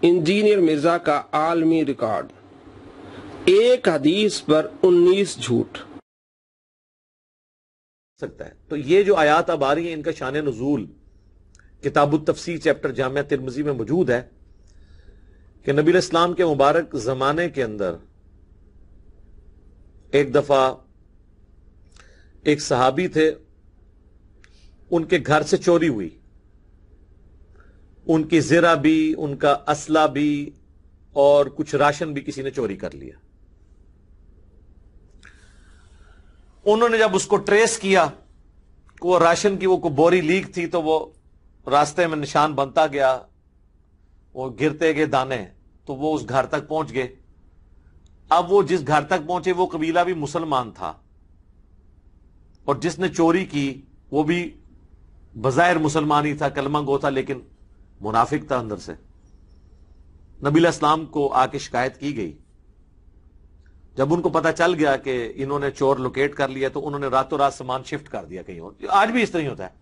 Engineer Mirza का आलमी record, एक हदीस पर 19 झूठ सकता है। तो ये जो आयात अब आ रही है इनका शान नुज़ूल किताबुत तफसीर चैप्टर जामिया तिरमिज़ी में मौजूद है कि नबी इस्लाम के मुबारक जमाने के अंदर एक दफा एक सहाबी थे, उनके घर से चोरी हुई, उनकी ज़रा भी, उनका असला भी और कुछ राशन भी किसी ने चोरी कर लिया। उन्होंने जब उसको ट्रेस किया, वो राशन की वो बोरी लीक थी, तो वो रास्ते में निशान बनता गया, वो गिरते गए दाने, तो वो उस घर तक पहुंच गए। अब वो जिस घर तक पहुंचे वो कबीला भी मुसलमान था और जिसने चोरी की वो भी बज़ाहिर मुसलमान ही था, कलमा गो था, लेकिन मुनाफिक था अंदर से। नबी इस्लाम को आके शिकायत की गई। जब उनको पता चल गया कि इन्होंने चोर लोकेट कर लिया, तो उन्होंने रातों रात सामान शिफ्ट कर दिया कहीं और। आज भी इस तरह ही होता है।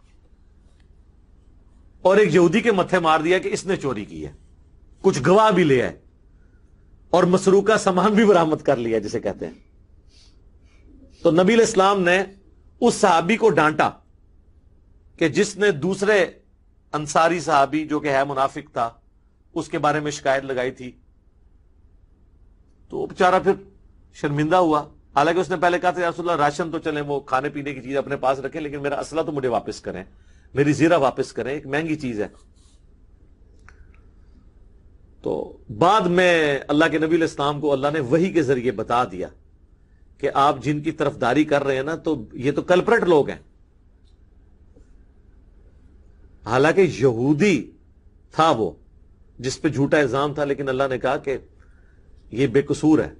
और एक यहूदी के मत्थे मार दिया कि इसने चोरी की है, कुछ गवाह भी ले आए और मसरूका सामान भी बरामद कर लिया जिसे कहते हैं। तो नबी इस्लाम ने उस सहाबी को डांटा कि जिसने दूसरे अंसारी सहाबी जो कि है मुनाफिक था उसके बारे में शिकायत लगाई थी। तो बेचारा फिर शर्मिंदा हुआ। हालांकि उसने पहले कहा था या रसूलल्लाह राशन तो चले, वो खाने पीने की चीज अपने पास रखें, लेकिन मेरा असला तो मुझे वापस करें, मेरी ज़रा वापस करें, एक महंगी चीज है। तो बाद में अल्लाह के नबी इस्लाम को अल्लाह ने वही के जरिए बता दिया कि आप जिनकी तरफदारी कर रहे हैं ना, तो ये तो कल्प्रेट लोग हैं। हालांकि यहूदी था वो जिस पे झूठा इल्जाम था, लेकिन अल्लाह ने कहा कि ये बेकसूर है,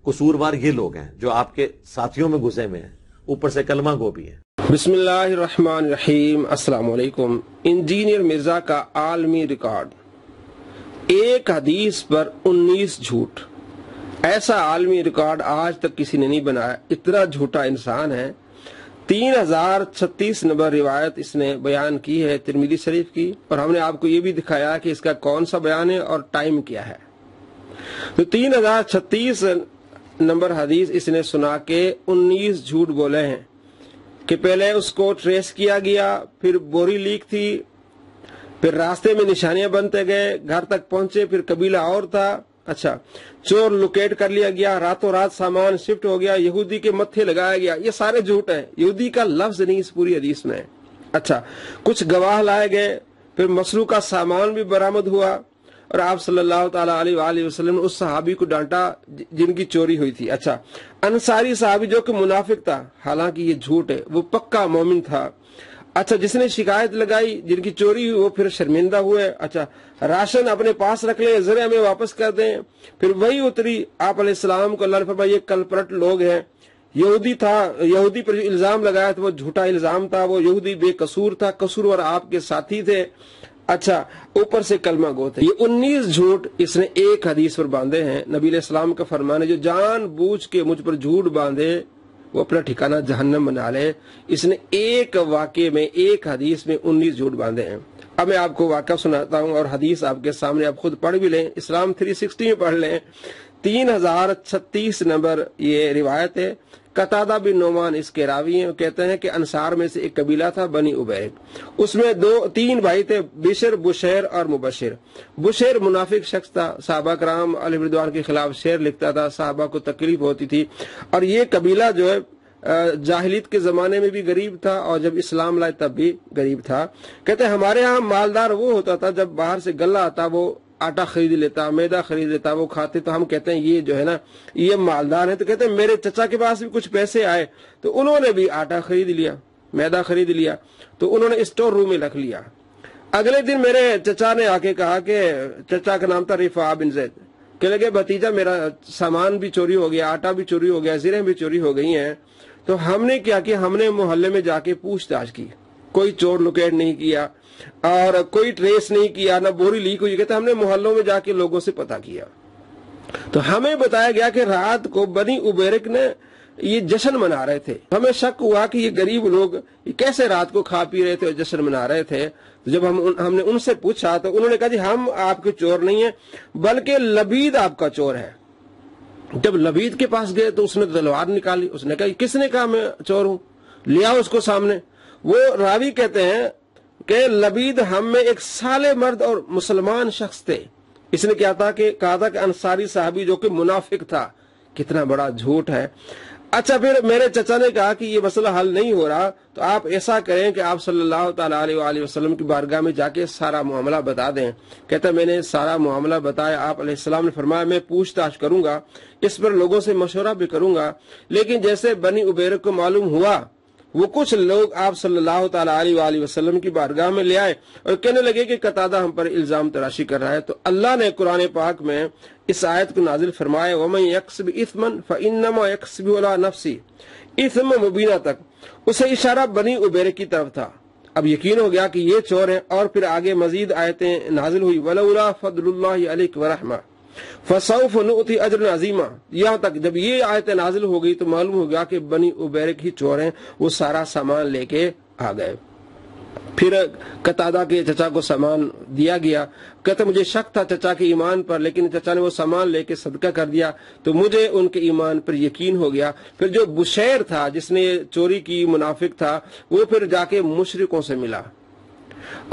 कसूरवार ये लोग हैं जो आपके साथियों में घुसे हुए हैं, ऊपर से कलमा गो भी है। बिस्मिल्लाहिर्रहमानिर्रहीम, अस्सलाम वालेकुम। इंजीनियर मिर्जा का आलमी रिकॉर्ड, एक हदीस पर 19 झूठ। ऐसा आलमी रिकॉर्ड आज तक किसी ने नहीं बनाया, इतना झूठा इंसान है। 3036 नंबर रिवायत इसने बयान की है तिरमिज़ी शरीफ की, और हमने आपको ये भी दिखाया कि इसका कौन सा बयान है और टाइम क्या है। तो 3036 नंबर हदीस इसने सुना के 19 झूठ बोले हैं कि पहले उसको ट्रेस किया गया, फिर बोरी लीक थी, फिर रास्ते में निशानियां बनते गए, घर तक पहुंचे, फिर कबीला और था। अच्छा, चोर लोकेट कर लिया गया, रातों रात सामान शिफ्ट हो गया, यहूदी के मत्थे लगाया गया। ये सारे झूठ हैं, यहूदी का लफ्ज नहीं इस पूरी हदीस में। अच्छा, कुछ गवाह लाए गए, फिर मसरू का सामान भी बरामद हुआ, और आप सल्लल्लाहु ताला अलैहि वसल्लम ने उस सहाबी को डांटा जिनकी चोरी हुई थी। अच्छा, अंसारी सहाबी जो कि मुनाफिक था, हालांकि ये झूठ है, वो पक्का मोमिन था। अच्छा, जिसने शिकायत लगाई, जिनकी चोरी हुई, वो फिर शर्मिंदा हुए। अच्छा, राशन अपने पास रख ले, ज़रा में वापस कर दें। फिर वही उतरी आप अलैहिस्सलाम को अल्लाह ने फरमाया ये कलपरट लोग हैं। यहूदी था, यहूदी पर इल्जाम लगाया था वो झूठा इल्जाम था, वो यहूदी बेकसूर था, कसूरवार आपके साथी थे। अच्छा, ऊपर से कलमा गो थे। ये 19 झूठ इसने एक हदीस पर बांधे हैं। नबी अलैहिस्सलाम का फरमान है, जो जान बूझ के मुझ पर झूठ बांधे वो अपना ठिकाना जहन्नम बना ले। इसने एक वाक्य में, एक हदीस में 19 झूठ बांधे हैं। अब मैं आपको वाक़या सुनाता हूँ और हदीस आपके सामने, आप खुद पढ़ भी लें, इस्लाम 360 में पढ़ लें। 3036 नंबर ये रिवायत है। कतादा बिन नोमान इसके रावी हैं। कहते हैं कि अंसार में से एक कबीला था बनी उबैद, उसमें 3 भाई थे, बिशर, बुशैर और मुबशिर। बुशैर मुनाफिक शख्स था, साहबा कराम अलैहि रिदवान के खिलाफ शेर लिखता था, साहबा को तकलीफ होती थी। और ये कबीला जो है जाहिलियत के जमाने में भी गरीब था और जब इस्लाम लाए तब भी गरीब था। कहते हैं हमारे यहाँ मालदार वो होता था जब बाहर से गल्ला आता वो आटा खरीद लेता, मैदा खरीद लेता, वो खाते। तो हम कहते हैं ये जो है ना ये मालदार है। तो कहते हैं मेरे चचा के पास भी कुछ पैसे आए तो उन्होंने भी आटा खरीद लिया, मैदा खरीद लिया, तो उन्होंने स्टोर रूम में रख लिया। अगले दिन मेरे चचा ने आके कहा कि, चचा का नाम था रिफा बिन ज़ैद, कह लगे भतीजा मेरा सामान भी चोरी हो गया, आटा भी चोरी हो गया, ज़रें भी चोरी हो गई हैं। तो हमने क्या किया, हमने मोहल्ले में जाके पूछताछ की, कोई चोर लुकेट नहीं किया और कोई ट्रेस नहीं किया, ना बोरी लीक हुई। कहते हमने मोहल्लों में जाके लोगों से पता किया तो हमें बताया गया कि रात को बनी उबैरक ने ये जश्न मना रहे थे। हमें शक हुआ कि ये गरीब लोग ये कैसे रात को खा पी रहे थे और जश्न मना रहे थे। जब हमने उनसे पूछा तो उन्होंने कहा जी हम आपके चोर नहीं है बल्कि लबीद आपका चोर है। जब लबीद के पास गए तो उसने तलवार निकाली, उसने कहा किसने कहा मैं चोर हूं, लिया उसको सामने। वो रावी कहते हैं कि लबीद हम में एक साले मर्द और मुसलमान शख्स थे। इसने क्या था कि कहा था कि अंसारी साहबी जो कि मुनाफिक था। कितना बड़ा झूठ है। अच्छा, फिर मेरे चचा ने कहा कि ये मसला हल नहीं हो रहा तो आप ऐसा करें कि आप सल्लल्लाहु ताला अलैहि वसल्लम की बारगाह में जाके सारा मामला बता दें। कहता मैंने सारा मामला बताया, आप अलैहिस्सलाम ने फरमाया मैं पूछताछ करूंगा, इस पर लोगों से मशवरा भी करूंगा। लेकिन जैसे बनी उबैर को मालूम हुआ वो कुछ लोग आप सल्लल्लाहु ताला अलैहि वसल्लम की बारगाह में ले आए और कहने लगे कि कतादा हम पर इल्जाम तराशी कर रहा है। तो अल्लाह ने कुरान पाक में इस आयत को नाजिल फरमाया, वमन यक्सिब इथमन फइन्नमा यक्सिबु अला नफ्सी, इथम मुबीना तक। उसे इशारा बनी उबैर की तरफ था। अब यकीन हो गया कि ये चोर हैं। और फिर आगे मजीद आयतें नाजिल हुई, वलौला फदलुल्लाहि अलैक व रहमा फसौफ नुअती अजरन अजीमा। यहाँ तक जब ये आयतें नाजिल हो गई तो मालूम हो गया कि बनी उबैर ही चोर हैं। वो सारा सामान लेके आ गए। फिर कतादा के चचा को सामान दिया गया। कहते मुझे शक था चचा के ईमान पर, लेकिन चचा ने वो सामान लेके सदका कर दिया तो मुझे उनके ईमान पर यकीन हो गया। फिर जो बुशैर था जिसने चोरी की, मुनाफिक था, वो फिर जाके मुशरिकों से मिला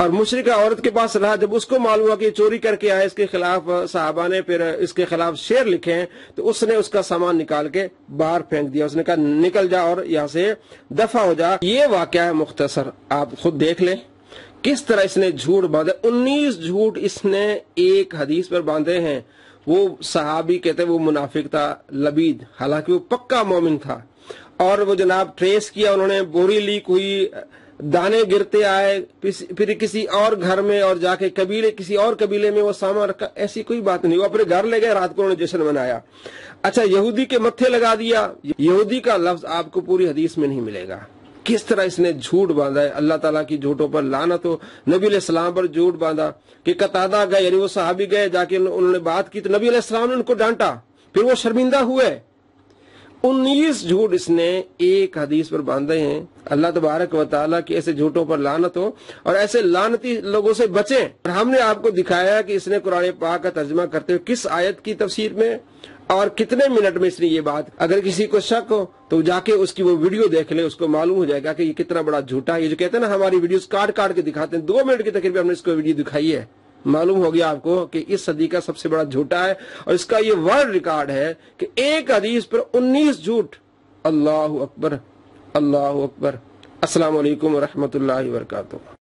और मुशरिका औरत के पास रहा। जब उसको मालूम हुआ कि चोरी करके आया, इसके खिलाफ साहबा ने फिर इसके खिलाफ शेर लिखे हैं, तो उसने उसका सामान निकाल के बाहर फेंक दिया। उसने कहा निकल जा और यहाँ से दफा हो जा। ये वाकया है मुख्तसर, आप खुद देख लें किस तरह इसने झूठ बांधे। 19 झूठ इसने एक हदीस पर बांधे हैं। वो सहाबी कहते वो मुनाफिक था लबीद, हालांकि वो पक्का मोमिन था। और वो जनाब ट्रेस किया उन्होंने, बोरी लीक हुई, दाने गिरते आए, फिर किसी और घर में और जाके कबीले, किसी और कबीले में वो सामान रखा। ऐसी कोई बात नहीं। वो अपने घर ले गए, रात को उन्होंने जश्न मनाया। अच्छा, यहूदी के मत्थे लगा दिया। यहूदी का लफ्ज आपको पूरी हदीस में नहीं मिलेगा। किस तरह इसने झूठ बांधा है। अल्लाह ताला की झूठों पर लानत हो। नबी अलैहिस्सलाम पर झूठ बांधा कि कतादा गए, यानी वो सहाबी गए, जाके उन्होंने बात की तो नबी अलैहिस्सलाम ने उनको डांटा, फिर वो शर्मिंदा हुए। 19 झूठ इसने एक हदीस पर बांधे हैं। अल्लाह तबारक व तआला की ऐसे झूठों पर लानत हो और ऐसे लानती लोगों से बचें। और हमने आपको दिखाया कि इसने कुरान पाक का तर्जुमा करते हुए किस आयत की तफसीर में और कितने मिनट में इसने ये बात। अगर किसी को शक हो तो जाके उसकी वो वीडियो देख ले, उसको मालूम हो जाएगा कि ये कितना बड़ा झूठा है। ये जो कहते हैं ना हमारी वीडियोस काट काट के दिखाते हैं, 2 मिनट की तकरीबन हमने इसको वीडियो दिखाई है। मालूम हो गया आपको कि इस सदी का सबसे बड़ा झूठा है और इसका ये वर्ल्ड रिकॉर्ड है कि एक हदीस पर 19 झूठ। अल्लाहु अकबर, अल्लाहु अकबर। अस्सलाम वालेकुम व रहमतुल्लाहि व बरकातुहू।